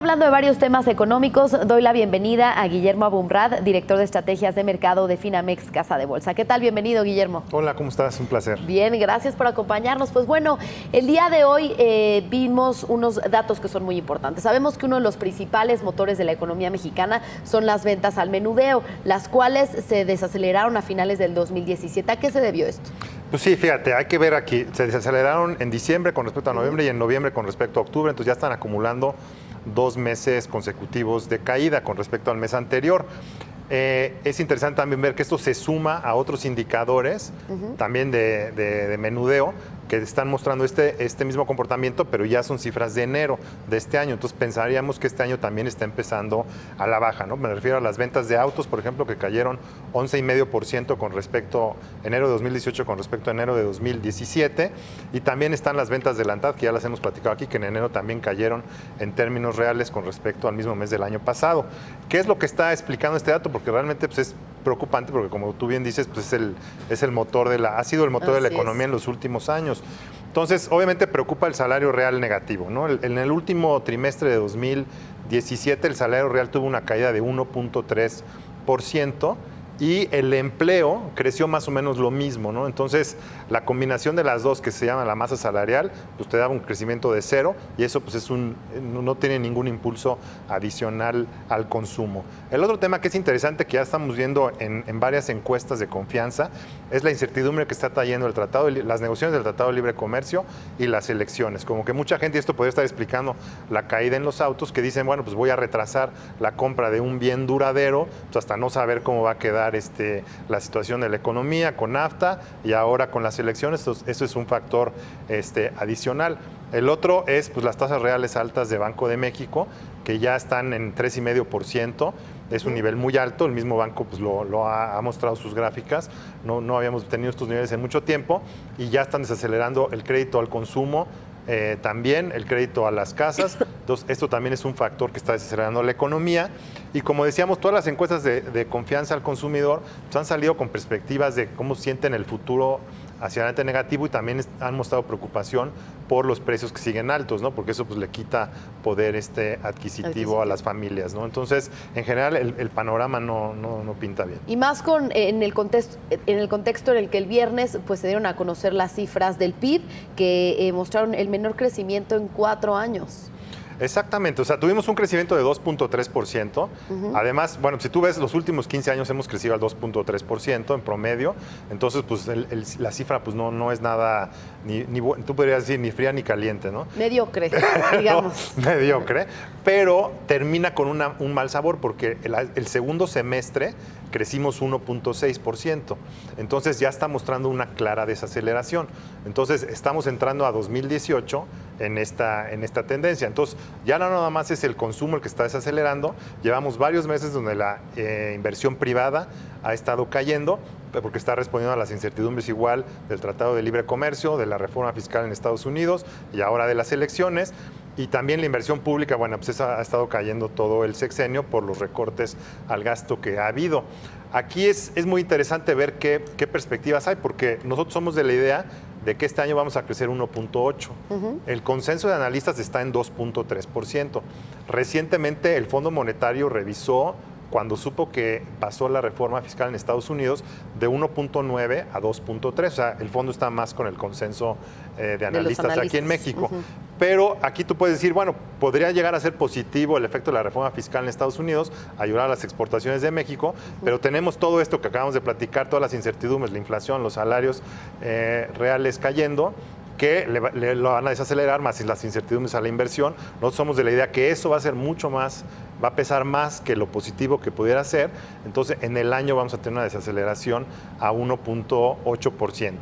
Hablando de varios temas económicos, doy la bienvenida a Guillermo Abumrad, director de estrategias de mercado de Finamex Casa de Bolsa. ¿Qué tal? Bienvenido, Guillermo. Hola, ¿cómo estás? Un placer. Bien, gracias por acompañarnos. Pues bueno, el día de hoy vimos unos datos que son muy importantes. Sabemos que uno de los principales motores de la economía mexicana son las ventas al menudeo, las cuales se desaceleraron a finales del 2017. ¿A qué se debió esto? Pues sí, fíjate, hay que ver aquí, se desaceleraron en diciembre con respecto a noviembre y en noviembre con respecto a octubre, entonces ya están acumulando 2 meses consecutivos de caída con respecto al mes anterior. Es interesante también ver que esto se suma a otros indicadores también de menudeo que están mostrando este mismo comportamiento, pero ya son cifras de enero de este año. Entonces pensaríamos que este año también está empezando a la baja, ¿no? Me refiero a las ventas de autos, por ejemplo, que cayeron 11,5% con respecto a enero de 2018 con respecto a enero de 2017. Y también están las ventas de la ANTAD, que ya las hemos platicado aquí, que en enero también cayeron en términos reales con respecto al mismo mes del año pasado. ¿Qué es lo que está explicando este dato? Porque realmente pues, es preocupante, porque como tú bien dices, pues es el motor ha sido el motor de la economía en los últimos años. Entonces, obviamente preocupa el salario real negativo, ¿no? En el último trimestre de 2017, el salario real tuvo una caída de 1,3%. Y el empleo creció más o menos lo mismo, ¿no? Entonces, la combinación de las dos, que se llama la masa salarial, pues te da un crecimiento de 0 y eso pues no tiene ningún impulso adicional al consumo. El otro tema que es interesante, que ya estamos viendo en varias encuestas de confianza, es la incertidumbre que está trayendo las negociaciones del Tratado de Libre Comercio y las elecciones. Como que mucha gente, y esto podría estar explicando la caída en los autos, que dicen, bueno, pues voy a retrasar la compra de un bien duradero, pues hasta no saber cómo va a quedar la situación de la economía con NAFTA y ahora con las elecciones. Eso es un factor adicional. El otro es pues, las tasas reales altas de Banco de México, que ya están en 3,5%. Es un nivel muy alto, el mismo banco pues, lo ha mostrado sus gráficas, no habíamos tenido estos niveles en mucho tiempo y ya están desacelerando el crédito al consumo, también el crédito a las casas. Entonces, esto también es un factor que está desacelerando la economía. Y como decíamos, todas las encuestas de confianza al consumidor pues, han salido con perspectivas de cómo sienten el futuro hacia adelante negativo y también han mostrado preocupación por los precios que siguen altos, ¿no? Porque eso pues, le quita poder adquisitivo a las familias, ¿no? Entonces, en general, el panorama no pinta bien. Y más en el contexto en el que el viernes pues, se dieron a conocer las cifras del PIB que mostraron el menor crecimiento en 4 años. Exactamente, o sea, tuvimos un crecimiento de 2,3%. Además, bueno, si tú ves los últimos 15 años hemos crecido al 2,3% en promedio. Entonces, pues la cifra pues no es nada, tú podrías decir, ni fría ni caliente, ¿no? Mediocre, digamos. No, mediocre, pero termina con un mal sabor porque el segundo semestre crecimos 1,6%. Entonces ya está mostrando una clara desaceleración. Entonces estamos entrando a 2018 en esta tendencia. Entonces ya no nada más es el consumo el que está desacelerando. Llevamos varios meses donde la inversión privada ha estado cayendo porque está respondiendo a las incertidumbres igual del Tratado de Libre Comercio, de la reforma fiscal en Estados Unidos y ahora de las elecciones. Y también la inversión pública, bueno, pues esa ha estado cayendo todo el sexenio por los recortes al gasto que ha habido. Aquí es muy interesante ver qué perspectivas hay, porque nosotros somos de la idea de que este año vamos a crecer 1,8%. El consenso de analistas está en 2,3%. Recientemente el Fondo Monetario revisó, cuando supo que pasó la reforma fiscal en Estados Unidos, de 1,9 a 2,3. O sea, el fondo está más con el consenso de analistas aquí en México. Pero aquí tú puedes decir, bueno, podría llegar a ser positivo el efecto de la reforma fiscal en Estados Unidos, ayudar a las exportaciones de México, pero tenemos todo esto que acabamos de platicar, todas las incertidumbres, la inflación, los salarios reales cayendo, que lo van a desacelerar más las incertidumbres a la inversión. Nosotros somos de la idea que eso va a ser mucho más, va a pesar más que lo positivo que pudiera ser. Entonces, en el año vamos a tener una desaceleración a 1,8%.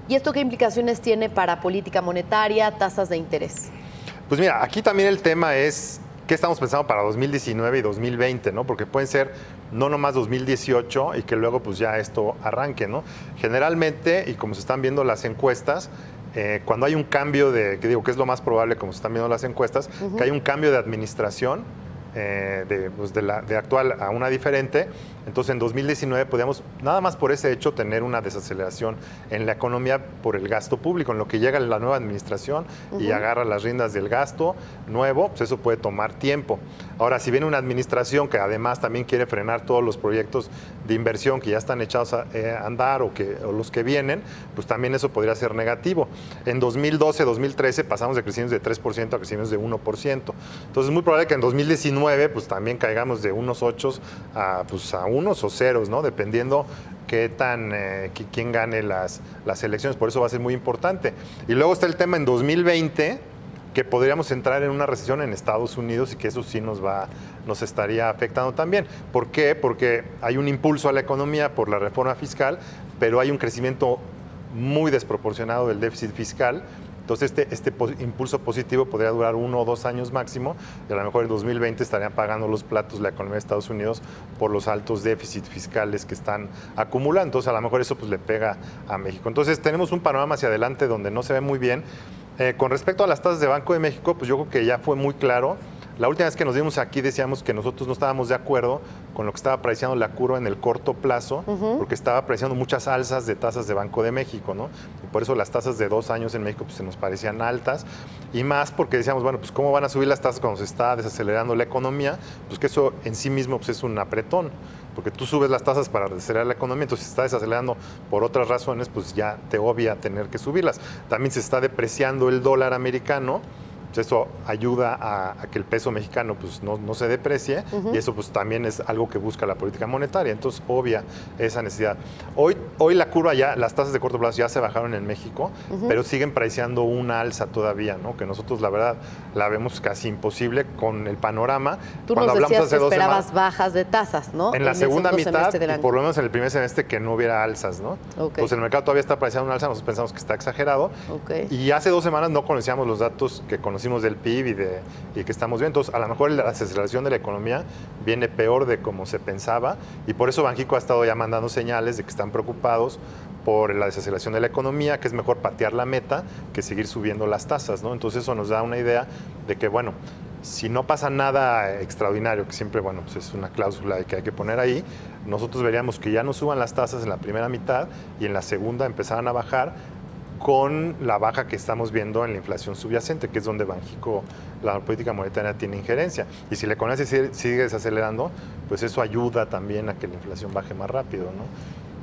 ¿Y esto qué implicaciones tiene para política monetaria, tasas de interés? Pues mira, aquí también el tema es qué estamos pensando para 2019 y 2020, ¿no? Porque pueden ser no nomás 2018 y que luego pues ya esto arranque, ¿no? Generalmente, y como se están viendo las encuestas, cuando hay un cambio que digo que es lo más probable, como se están viendo las encuestas, que hay un cambio de administración, de actual a una diferente. Entonces en 2019 podíamos, nada más por ese hecho, tener una desaceleración en la economía por el gasto público, en lo que llega la nueva administración y agarra las riendas del gasto nuevo, pues eso puede tomar tiempo. Ahora, si viene una administración que además también quiere frenar todos los proyectos de inversión que ya están echados a andar o los que vienen, pues también eso podría ser negativo. En 2012, 2013 pasamos de crecimientos de 3% a crecimientos de 1%. Entonces es muy probable que en 2019 pues también caigamos de unos 8 a unos o ceros, ¿no? Dependiendo quién gane las elecciones. Por eso va a ser muy importante. Y luego está el tema en 2020, que podríamos entrar en una recesión en Estados Unidos y que eso sí nos estaría afectando también. ¿Por qué? Porque hay un impulso a la economía por la reforma fiscal, pero hay un crecimiento muy desproporcionado del déficit fiscal. Entonces, este impulso positivo podría durar 1 o 2 años máximo, y a lo mejor en 2020 estarían pagando los platos la economía de Estados Unidos por los altos déficits fiscales que están acumulando. Entonces, a lo mejor eso pues, le pega a México. Entonces, tenemos un panorama hacia adelante donde no se ve muy bien. Con respecto a las tasas de Banco de México, pues yo creo que ya fue muy claro. La última vez que nos vimos aquí decíamos que nosotros no estábamos de acuerdo con lo que estaba apreciando la curva en el corto plazo, porque estaba apreciando muchas alzas de tasas de Banco de México, ¿no? Y por eso las tasas de 2 años en México pues, se nos parecían altas, y más porque decíamos, bueno, pues ¿cómo van a subir las tasas cuando se está desacelerando la economía? Pues que eso en sí mismo pues, es un apretón, porque tú subes las tasas para desacelerar la economía, entonces si se está desacelerando por otras razones, pues ya te obvia tener que subirlas. También se está depreciando el dólar americano, eso ayuda a que el peso mexicano pues, no se deprecie, y eso pues, también es algo que busca la política monetaria. Entonces, obvia esa necesidad. Hoy la curva ya, las tasas de corto plazo ya se bajaron en México, pero siguen preciando una alza todavía, ¿no? Que nosotros, la verdad, la vemos casi imposible con el panorama. Tú nos decías que esperabas bajas de tasas, ¿no? En la segunda mitad, y por lo menos en el primer semestre, que no hubiera alzas, ¿no? Pues el mercado todavía está preciando una alza, nosotros pensamos que está exagerado. Y hace 2 semanas no conocíamos los datos que conocimos del PIB y que estamos viendo. Entonces, a lo mejor la desaceleración de la economía viene peor de como se pensaba, y por eso Banxico ha estado ya mandando señales de que están preocupados por la desaceleración de la economía, que es mejor patear la meta que seguir subiendo las tasas, ¿no? Entonces, eso nos da una idea de que, bueno, si no pasa nada extraordinario, que siempre, bueno, pues es una cláusula que hay que poner ahí, nosotros veríamos que ya no suban las tasas en la primera mitad y en la segunda empezaran a bajar, con la baja que estamos viendo en la inflación subyacente, que es donde Banxico, la política monetaria, tiene injerencia. Y si la economía sigue desacelerando, pues eso ayuda también a que la inflación baje más rápido, ¿no?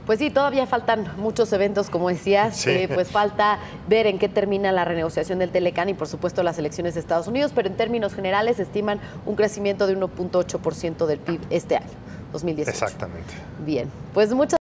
Pues sí, todavía faltan muchos eventos, como decías. Sí. Pues falta ver en qué termina la renegociación del Telecán y, por supuesto, las elecciones de Estados Unidos, pero en términos generales estiman un crecimiento de 1.8% del PIB este año, 2018. Exactamente. Bien, pues muchas